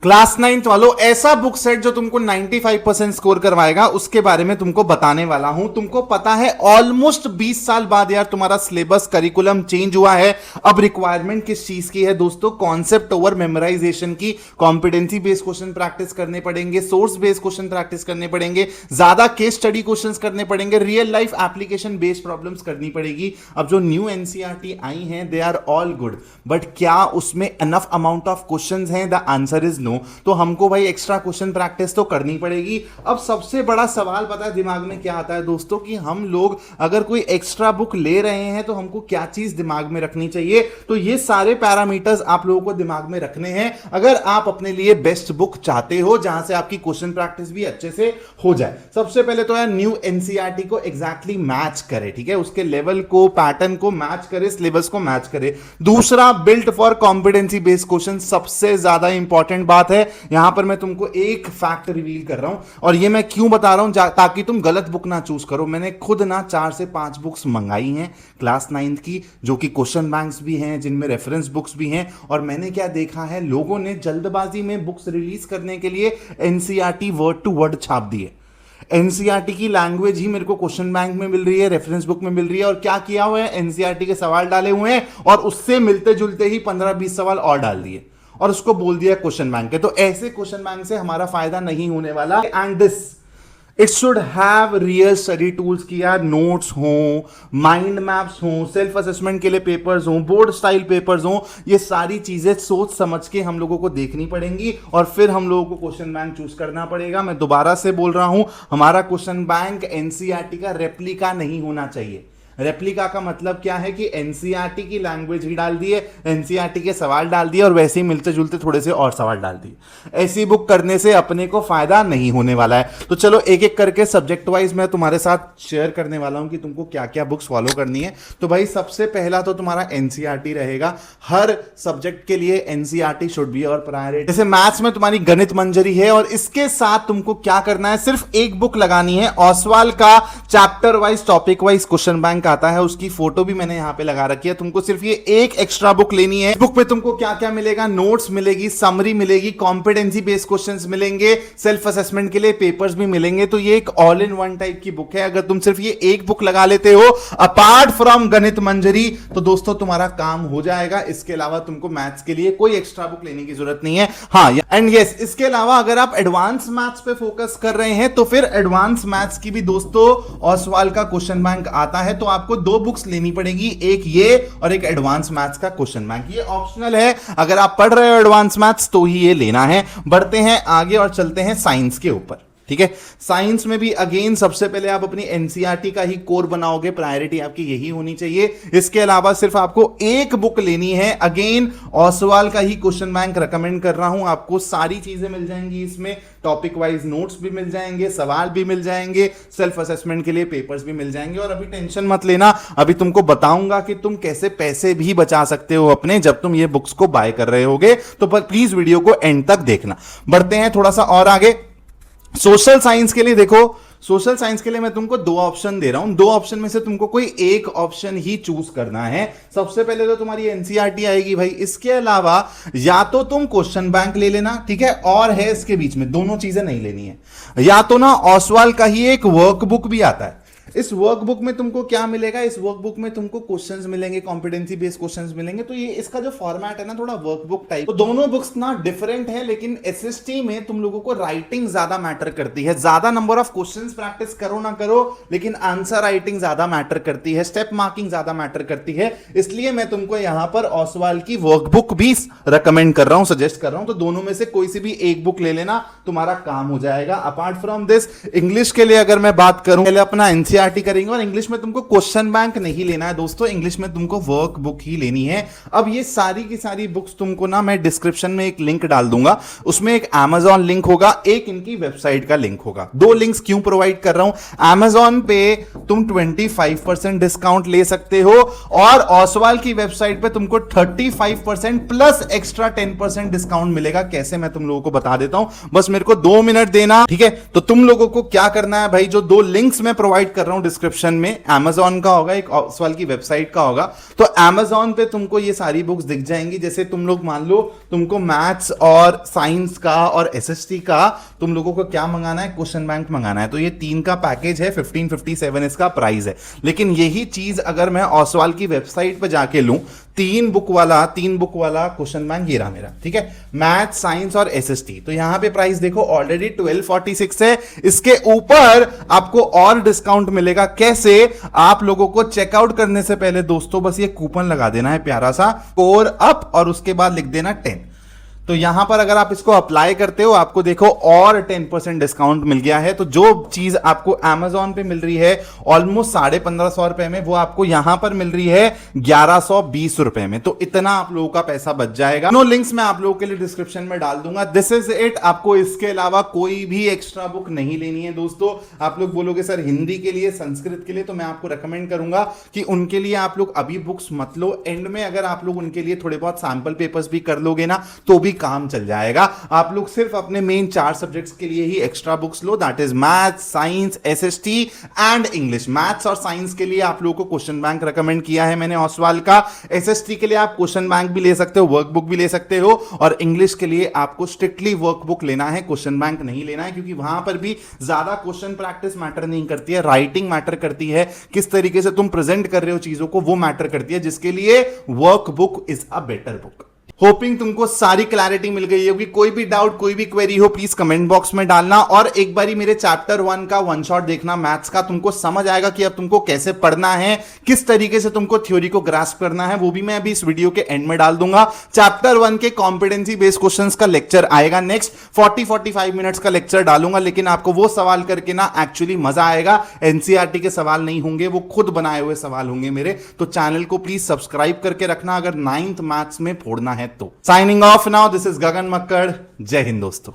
Class 9th वालों, ऐसा book set जो तुमको 95% स्कोर करवाएगा उसके बारे में तुमको बताने वाला हूं। तुमको पता है ऑलमोस्ट 20 साल बाद यार तुम्हारा सिलेबस करिकुलम चेंज हुआ है। अब रिक्वायरमेंट किस चीज की है दोस्तों? कॉन्सेप्ट ओवर मेमोराइजेशन की। कॉम्पिटेंसी बेस्ड क्वेश्चन प्रैक्टिस करने पड़ेंगे, सोर्स बेस्ड क्वेश्चन प्रैक्टिस करने पड़ेंगे, ज्यादा केस स्टडी क्वेश्चंस करने पड़ेंगे, real life application based problems करनी पड़ेगी। अब जो न्यू एनसीईआरटी आई हैं they are all good, but क्या उसमें इनफ अमाउंट ऑफ क्वेश्चंस हैं? The answer is no. तो हमको भाई एक्स्ट्रा क्वेश्चन प्रैक्टिस तो करनी पड़ेगी। अब सबसे बड़ा सवाल पता है दिमाग में क्या आता है दोस्तों, कि हम लोग अगर कोई एक्स्ट्रा बुक ले रहे हैं तो हमको क्या चीज दिमाग में रखनी चाहिए? तो ये सारे पैरामीटर्स आप लोगों को दिमाग में रखने हैं अगर आप अपने लिए बेस्ट बुक चाहते हो जहां से आपकी क्वेश्चन प्रैक्टिस भी अच्छे से हो जाए। सबसे पहले तो यार न्यू एनसीईआरटी को एग्जैक्टली मैच करे, ठीक है, उसके लेवल को, पैटर्न को मैच करे, सिलेबस को मैच करे। दूसरा, built for competency based question, सबसे ज्यादा इंपॉर्टेंट बात है। यहां पर मैं तुमको एक फैक्ट रिवील कर रहा हूं, और ये मैं क्यों बता रहा हूं ताकि तुम गलत बुक ना चूज करो। मैंने खुद ना 4 से 5 बुक्स मंगाई हैं क्लास 9th की, जो कि क्वेश्चन बैंक्स भी हैं, जिनमें रेफरेंस बुक्स भी हैं। और मैंने क्या देखा है, लोगों ने जल्दबाजी में बुक्स रिलीज करने के लिए एनसीईआरटी वर्ड टू वर्ड छाप दिए। एनसीईआरटी की लैंग्वेज ही मेरे को क्वेश्चन बैंक में मिल रही है, रेफरेंस बुक में मिल रही है, और क्या किया हुआ है, एनसीईआरटी के सवाल डाले हुए हैं और उससे मिलते जुलते ही 15-20 सवाल और डाल दिए और उसको बोल दिया क्वेश्चन बैंक के। तो ऐसे क्वेश्चन बैंक से हमारा फायदा नहीं होने वाला। And this it should have real study tools की यार, नोट्स हो, माइंड मैप्स हो, सेल्फ असेसमेंट के लिए पेपर्स हो, बोर्ड स्टाइल पेपर्स हो। ये सारी चीजें सोच समझ के हम लोगों को देखनी पड़ेंगी और फिर हम लोगों को क्वेश्चन बैंक चूज करना पड़ेगा। मैं दोबारा से बोल रहा हूं, हमारा क्वेश्चन बैंक एनसीईआरटी का रेप्लिका नहीं होना चाहिए। रेप्लिका का मतलब क्या है कि एनसीईआरटी की लैंग्वेज ही डाल दिए, एनसीईआरटी के सवाल डाल दिए और वैसे ही मिलते जुलते थोड़े से और सवाल डाल दिए। ऐसी बुक करने से अपने को फायदा नहीं होने वाला है। तो चलो एक एक करके सब्जेक्ट वाइज मैं तुम्हारे साथ शेयर करने वाला हूं कि तुमको क्या क्या बुक्स फॉलो करनी है। तो भाई सबसे पहला तो तुम्हारा एनसीईआरटी रहेगा। हर सब्जेक्ट के लिए एनसीईआरटी शुड बी और प्रायोरिटी। जैसे मैथ्स में तुम्हारी गणित मंजरी है, और इसके साथ तुमको क्या करना है, सिर्फ एक बुक लगानी है। ओसवाल का chapter wise, topic wise question bank आता है, उसकी फोटो भी मैंने यहां पे लगा रखी है। तुमको सिर्फ ये एक एक्स्ट्रा बुक लेनी है। बुक में तुमको क्या क्या मिलेगा, नोट्स मिलेगी, समरी मिलेगी, कॉम्पिटेंसी बेस्ड क्वेश्चंस मिलेंगे, सेल्फ असेसमेंट के लिए पेपर्स भी मिलेंगे। तो ये एक ऑल इन वन टाइप की बुक है। अगर तुम सिर्फ ये एक बुक लगा लेते हो अपार्ट फ्रॉम गणित मंजरी, तो दोस्तों तुम्हारा काम हो जाएगा। इसके अलावा तुमको मैथ्स के लिए कोई एक्स्ट्रा बुक लेने की जरूरत नहीं है। हाँ, एंड यस, इसके अलावा अगर आप एडवांस मैथ्स पे फोकस कर रहे हैं तो फिर एडवांस मैथ्स की भी दोस्तों ओसवाल का क्वेश्चन बैंक आता है। तो आपको 2 बुक्स लेनी पड़ेगी, एक ये और एक एडवांस मैथ्स का क्वेश्चन बैंक। ये ऑप्शनल है, अगर आप पढ़ रहे हो एडवांस मैथ्स तो ही ये लेना है। बढ़ते हैं आगे और चलते हैं साइंस के ऊपर, ठीक है। साइंस में भी अगेन सबसे पहले आप अपनी एनसीईआरटी का ही कोर बनाओगे, प्रायोरिटी आपकी यही होनी चाहिए। इसके अलावा सिर्फ आपको एक बुक लेनी है। अगेन ओसवाल का ही क्वेश्चन बैंक रेकमेंड कर रहा हूं आपको। सारी चीजें मिल जाएंगी इसमें, टॉपिक वाइज नोट्स भी मिल जाएंगे, सवाल भी मिल जाएंगे, सेल्फ असेसमेंट के लिए पेपर्स भी मिल जाएंगे। और अभी टेंशन मत लेना, अभी तुमको बताऊंगा कि तुम कैसे पैसे भी बचा सकते हो अपने, जब तुम ये बुक्स को बाय कर रहे होगे। तो प्लीज वीडियो को एंड तक देखना। बढ़ते हैं थोड़ा सा और आगे। सोशल साइंस के लिए देखो, सोशल साइंस के लिए मैं तुमको 2 ऑप्शन दे रहा हूं। 2 ऑप्शन में से तुमको कोई एक ऑप्शन ही चूज करना है। सबसे पहले तो तुम्हारी एनसीईआरटी आएगी भाई। इसके अलावा या तो तुम क्वेश्चन बैंक ले लेना, ठीक है, और है इसके बीच में, दोनों चीजें नहीं लेनी है। या तो ना ओसवाल का ही एक वर्कबुक भी आता है। इस वर्कबुक में तुमको क्या मिलेगा, इस वर्कबुक में तुमको क्वेश्चंस मिलेंगे, कॉम्पिटेंसी बेस्ड क्वेश्चंस मिलेंगे। तो ये इसका जो फॉर्मेट है ना, थोड़ा वर्कबुक टाइप। तो दोनों बुक्स ना डिफरेंट है, लेकिन एसएसटी में तुम लोगों को राइटिंग ज्यादा मैटर करती है। ज्यादा नंबर ऑफ क्वेश्चंस प्रैक्टिस करो ना करो, लेकिन आंसर राइटिंग ज्यादा मैटर करती है, स्टेप मार्किंग ज्यादा मैटर करती है। इसलिए मैं तुमको यहां पर ओसवाल की वर्कबुक भी रिकमेंड कर रहा हूं, सजेस्ट कर रहा हूं। तो दोनों में से कोई सी भी एक बुक ले लेना, तुम्हारा काम हो जाएगा। अपार्ट फ्रॉम दिस, इंग्लिश के लिए अगर मैं बात करूं, पहले अपना एनसीईआरटी करेंगे। और इंग्लिश में तुमको क्वेश्चन बैंक नहीं लेना है दोस्तों, इंग्लिश में तुमको वर्क बुक ही लेनी है। अब ये सारी की सारी बुक्स तुमको ना मैं डिस्क्रिप्शन में एक लिंक डाल दूंगा, उसमें एक Amazon लिंक होगा, एक इनकी वेबसाइट का लिंक होगा। 2 लिंक्स क्यों प्रोवाइड कर रहा हूं, Amazon पे तुम 25% डिस्काउंट ले सकते हो, और ओसवाल की वेबसाइट पे तुमको 35% प्लस एक्स्ट्रा 10% डिस्काउंट मिलेगा। कैसे, मैं तुम लोगों को बता देता हूं, बस मेरे को 2 मिनट देना, ठीक है। तो तुम लोगों को क्या करना है भाई, जो 2 लिंक्स मैं प्रोवाइड कर रहा रहा हूं डिस्क्रिप्शन में, Amazon का होगा, एक ओसवाल की वेबसाइट का होगा। तो Amazon पे तुमको ये सारी बुक्स दिख जाएंगी। जैसे तुम लोग मान लो तुमको मैथ्स और साइंस का और एसएसटी का तुम लोगों को क्या मंगाना है, क्वेश्चन बैंक मंगाना है, तो ये 3 का पैकेज है, 1557 इसका प्राइस है। लेकिन यही चीज अगर मैं ओसवाल की वेबसाइट पे जाके लूं, 3 बुक वाला क्वेश्चन बैंक ये रहा मेरा, ठीक है, मैथ साइंस और एसएसटी, तो यहां पे प्राइस देखो ऑलरेडी 1246 है। इसके ऊपर आपको और डिस्काउंट मिलेगा। कैसे? आप लोगों को चेकआउट करने से पहले दोस्तों बस ये कूपन लगा देना है प्यारा सा, स्कोर अप, और उसके बाद लिख देना 10। तो यहां पर अगर आप इसको अप्लाई करते हो, आपको देखो और 10% डिस्काउंट मिल गया है। तो जो चीज आपको Amazon पे मिल रही है ऑलमोस्ट 1550 रुपए में, वो आपको यहां पर मिल रही है 1120 रुपए में। तो इतना आप लोगों का पैसा बच जाएगा। नो लिंक्स मैं आप लोगों के लिए डिस्क्रिप्शन में डाल दूंगा। This is it. आपको इसके अलावा कोई भी एक्स्ट्रा बुक नहीं लेनी है दोस्तों। आप लोग बोलोगे सर हिंदी के लिए, संस्कृत के लिए, तो मैं आपको रेकमेंड करूंगा कि उनके लिए आप लोग अभी बुक्स मत लो। एंड में अगर आप लोग उनके लिए थोड़े बहुत सैंपल पेपर्स भी कर लोगे ना, तो भी काम चल जाएगा। आप लोग सिर्फ अपने मेन 4 सब्जेक्ट्स के लिए ही एक्स्ट्रा बुक्स लो, that is math, science, SST and English. Maths और साइंस के लिए आप लोगों को क्वेश्चन बैंक रेकमेंड किया है मैंने ओसवाल का। एसएसटी के लिए आप क्वेश्चन बैंक भी ले सकते हो, वर्कबुक भी ले सकते हो, और इंग्लिश के लिए आपको स्ट्रिक्टली वर्कबुक लेना है, क्वेश्चन बैंक नहीं लेना है, क्योंकि वहां पर भी ज्यादा क्वेश्चन प्रैक्टिस मैटर नहीं करती है, राइटिंग मैटर करती है, किस तरीके से तुम प्रेजेंट कर रहे हो चीजों को, वो मैटर करती है, जिसके लिए workbook is a better book. Hopping तुमको सारी क्लैरिटी मिल गई होगी। कोई भी डाउट, कोई भी क्वेरी हो, प्लीज कमेंट बॉक्स में डालना, और एक बारी मेरे चैप्टर 1 का वन शॉट देखना मैथ्स का, तुमको समझ आएगा कि अब तुमको कैसे पढ़ना है, किस तरीके से तुमको थ्योरी को ग्रास्प करना है। वो भी मैं अभी इस वीडियो के एंड में डाल दूंगा। चैप्टर 1 के कॉम्पिटेंसी बेस्ड क्वेश्चंस का लेक्चर आएगा नेक्स्ट, 40-45 मिनट्स का लेक्चर डालूंगा, लेकिन आपको वो सवाल करके ना एक्चुअली मजा आएगा। एनसीईआरटी के सवाल नहीं होंगे, वो खुद बनाए हुए सवाल होंगे मेरे। तो चैनल को प्लीज सब्सक्राइब करके रखना अगर 9th मैथ्स में फोड़ना है तो। Signing off now, this is Gagan Makkar. जय हिंद दोस्तों।